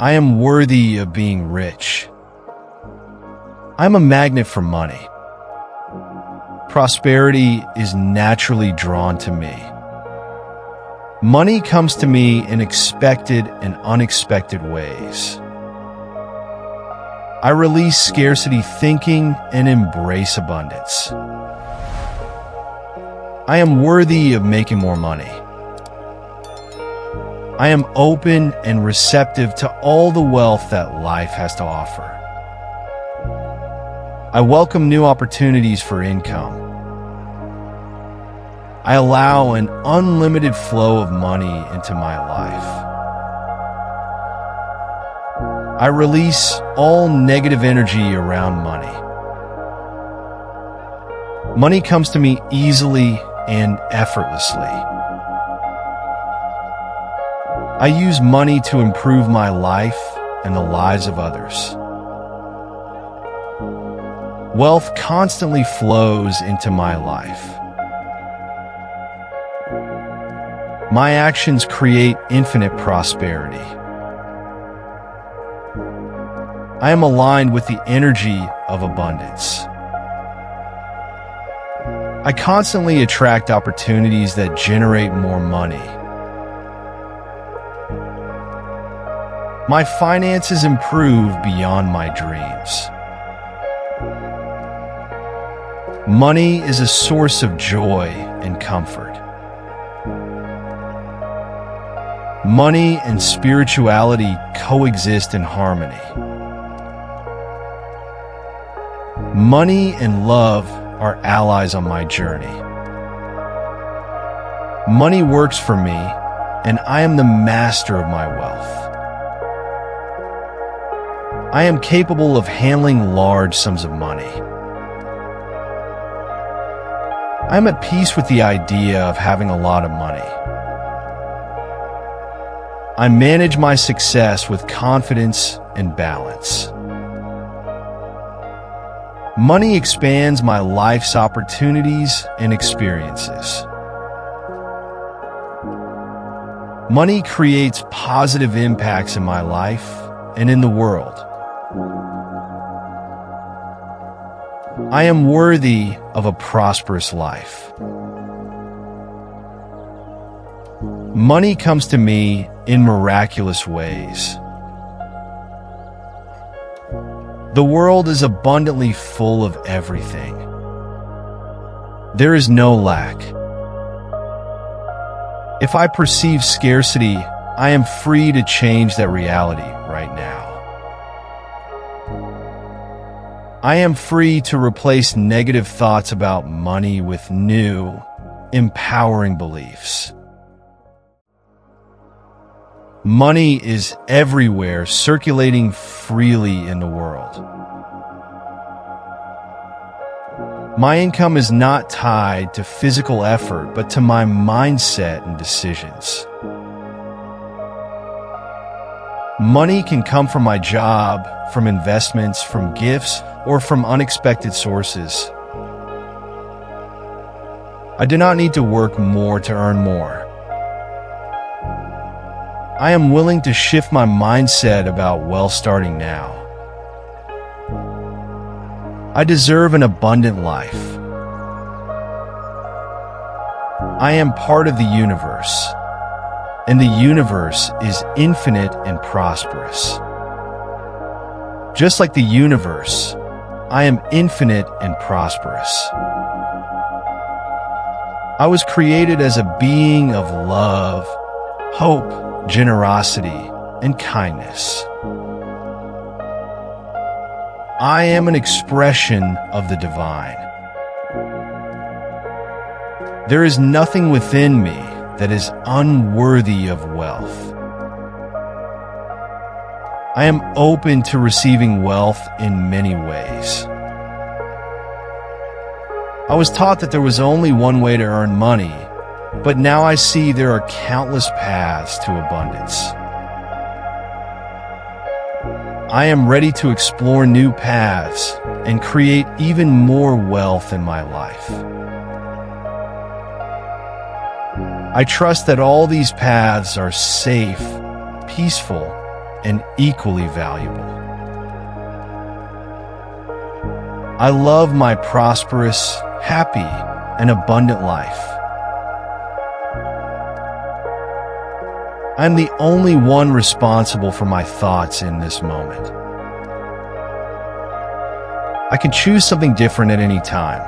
I am worthy of being rich. I'm a magnet for money. Prosperity is naturally drawn to me. Money comes to me in expected and unexpected ways. I release scarcity thinking and embrace abundance. I am worthy of making more money. I am open and receptive to all the wealth that life has to offer. I welcome new opportunities for income. I allow an unlimited flow of money into my life. I release all negative energy around money. Money comes to me easily and effortlessly. I use money to improve my life and the lives of others. Wealth constantly flows into my life. My actions create infinite prosperity. I am aligned with the energy of abundance. I constantly attract opportunities that generate more money. My finances improve beyond my dreams. Money is a source of joy and comfort. Money and spirituality coexist in harmony. Money and love are allies on my journey. Money works for me, and I am the master of my wealth. I am capable of handling large sums of money. I am at peace with the idea of having a lot of money. I manage my success with confidence and balance. Money expands my life's opportunities and experiences. Money creates positive impacts in my life and in the world. I am worthy of a prosperous life. Money comes to me in miraculous ways. The world is abundantly full of everything. There is no lack. If I perceive scarcity, I am free to change that reality right now. I am free to replace negative thoughts about money with new, empowering beliefs. Money is everywhere, circulating freely in the world. My income is not tied to physical effort, but to my mindset and decisions. Money can come from my job, from investments, from gifts, or from unexpected sources. I do not need to work more to earn more. I am willing to shift my mindset about wealth starting now. I deserve an abundant life. I am part of the universe, and the universe is infinite and prosperous. Just like the universe, I am infinite and prosperous. I was created as a being of love, hope, generosity, and kindness. I am an expression of the divine. There is nothing within me that is unworthy of wealth. I am open to receiving wealth in many ways. I was taught that there was only one way to earn money, but now I see there are countless paths to abundance. I am ready to explore new paths and create even more wealth in my life. I trust that all these paths are safe, peaceful, and equally valuable. I love my prosperous, happy, and abundant life. I'm the only one responsible for my thoughts in this moment. I can choose something different at any time.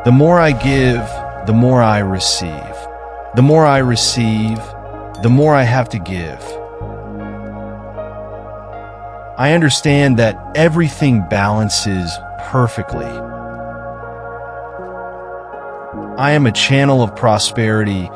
The more I give, the more I receive. The more I receive, the more I have to give. I understand that everything balances perfectly. I am a channel of prosperity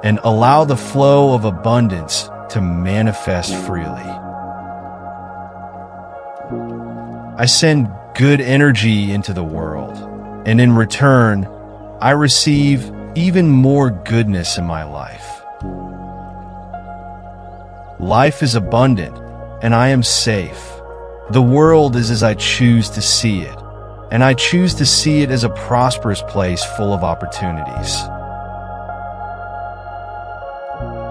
and allow the flow of abundance to manifest freely. I send good energy into the world, and in return, I receive even more goodness in my life. Life is abundant, and I am safe. The world is as I choose to see it, and I choose to see it as a prosperous place full of opportunities.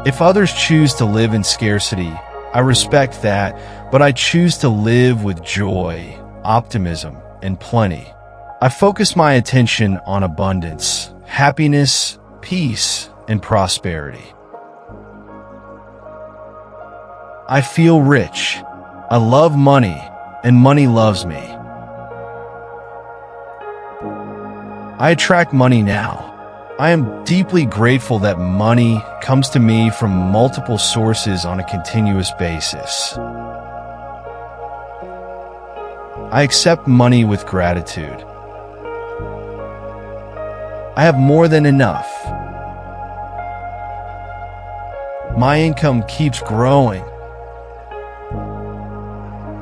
If others choose to live in scarcity, I respect that, but I choose to live with joy, optimism, and plenty. I focus my attention on abundance, happiness, peace, and prosperity. I feel rich. I love money, and money loves me. I attract money now. I am deeply grateful that money comes to me from multiple sources on a continuous basis. I accept money with gratitude. I have more than enough. My income keeps growing.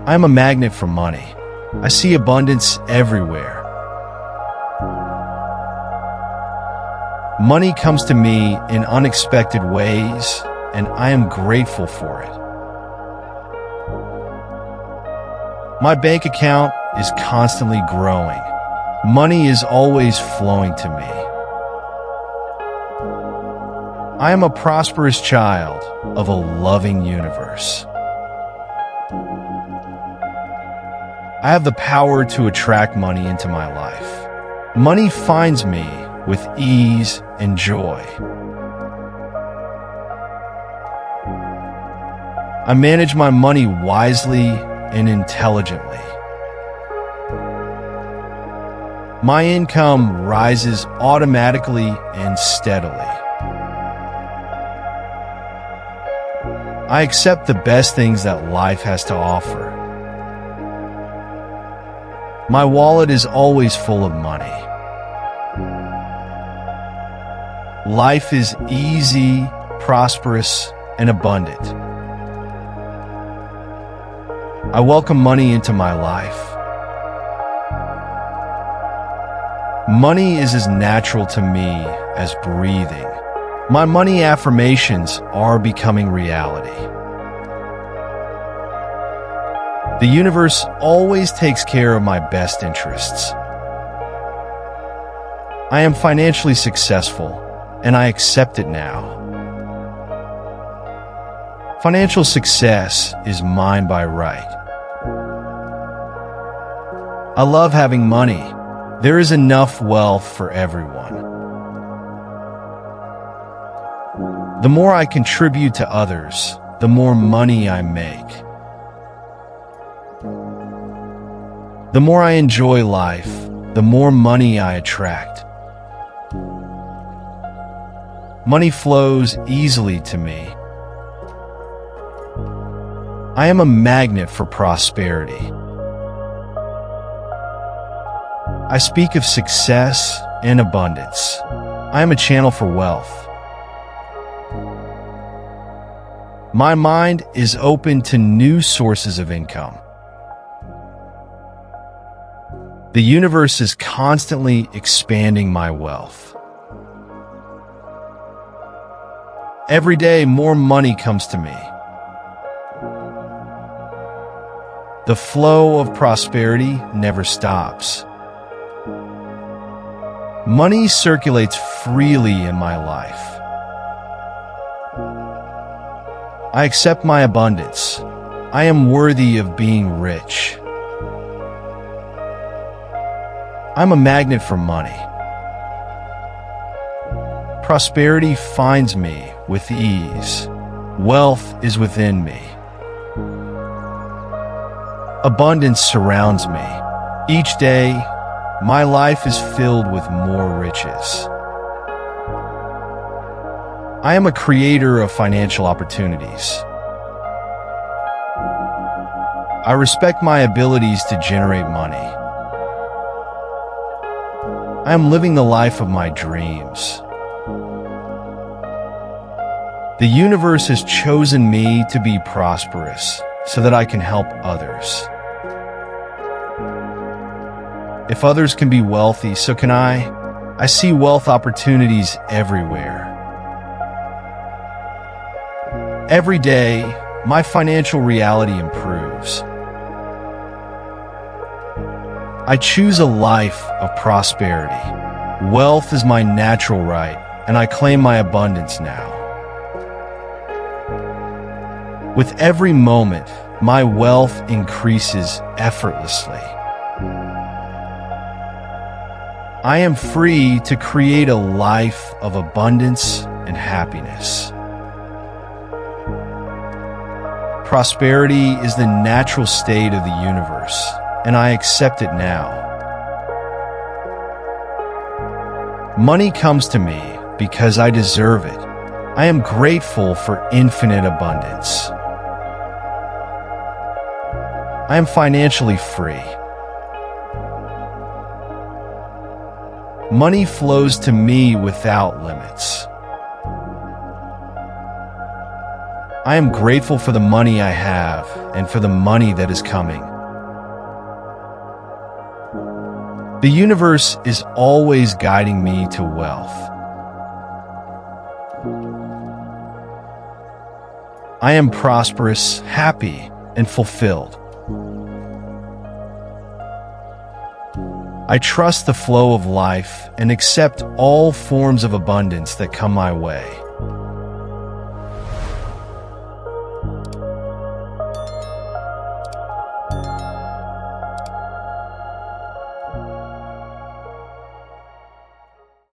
I am a magnet for money. I see abundance everywhere. Money comes to me in unexpected ways, and I am grateful for it. My bank account is constantly growing. Money is always flowing to me. I am a prosperous child of a loving universe. I have the power to attract money into my life. Money finds me with ease and joy. I manage my money wisely and intelligently. My income rises automatically and steadily. I accept the best things that life has to offer. My wallet is always full of money. Life is easy, prosperous, and abundant. I welcome money into my life. Money is as natural to me as breathing. My money affirmations are becoming reality. The universe always takes care of my best interests. I am financially successful, and I accept it now. Financial success is mine by right. I love having money. There is enough wealth for everyone. The more I contribute to others, the more money I make. The more I enjoy life, the more money I attract. Money flows easily to me. I am a magnet for prosperity. I speak of success and abundance. I am a channel for wealth. My mind is open to new sources of income. The universe is constantly expanding my wealth. Every day, more money comes to me. The flow of prosperity never stops. Money circulates freely in my life. I accept my abundance. I am worthy of being rich. I'm a magnet for money. Prosperity finds me with ease. Wealth is within me. Abundance surrounds me. Each day, my life is filled with more riches. I am a creator of financial opportunities. I respect my abilities to generate money. I am living the life of my dreams. The universe has chosen me to be prosperous so that I can help others. If others can be wealthy, so can I. I see wealth opportunities everywhere. Every day, my financial reality improves. I choose a life of prosperity. Wealth is my natural right, and I claim my abundance now. With every moment, my wealth increases effortlessly. I am free to create a life of abundance and happiness. Prosperity is the natural state of the universe, and I accept it now. Money comes to me because I deserve it. I am grateful for infinite abundance. I am financially free. Money flows to me without limits. I am grateful for the money I have and for the money that is coming. The universe is always guiding me to wealth. I am prosperous, happy, and fulfilled. I trust the flow of life and accept all forms of abundance that come my way.